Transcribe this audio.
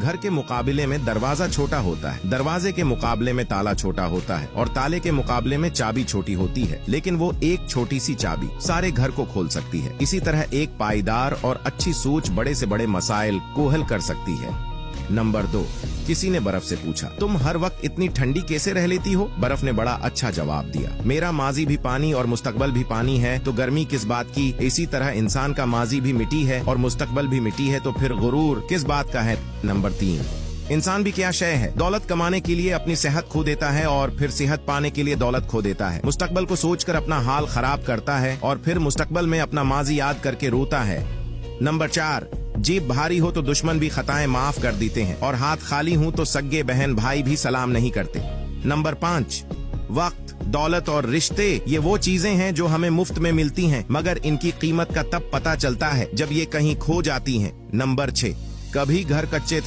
घर के मुकाबले में दरवाजा छोटा होता है, दरवाजे के मुकाबले में ताला छोटा होता है और ताले के मुकाबले में चाबी छोटी होती है, लेकिन वो एक छोटी सी चाबी सारे घर को खोल सकती है। इसी तरह एक पाईदार और अच्छी सोच बड़े से बड़े मसाइल को हल कर सकती है। नंबर 2, किसी ने बर्फ से पूछा, तुम हर वक्त इतनी ठंडी कैसे रह लेती हो? बर्फ ने बड़ा अच्छा जवाब दिया, मेरा माजी भी पानी और मुस्तकबल भी पानी है, तो गर्मी किस बात की? इसी तरह इंसान का माजी भी मिट्टी है और मुस्तकबल भी मिट्टी है, तो फिर गुरूर किस बात का है? नंबर 3, इंसान भी क्या शय है? दौलत कमाने के लिए अपनी सेहत खो देता है और फिर सेहत पाने के लिए दौलत खो देता है। मुस्तकबल को सोचकर अपना हाल खराब करता है और फिर मुस्तकबल में अपना माजी याद करके रोता है। नंबर 4, जेब भारी हो तो दुश्मन भी खताएं माफ कर देते हैं और हाथ खाली हूं तो सगे बहन भाई भी सलाम नहीं करते। नंबर 5, वक्त, दौलत और रिश्ते ये वो चीजें हैं जो हमें मुफ्त में मिलती हैं, मगर इनकी कीमत का तब पता चलता है जब ये कहीं खो जाती हैं। नंबर 6, कभी घर कच्चे थे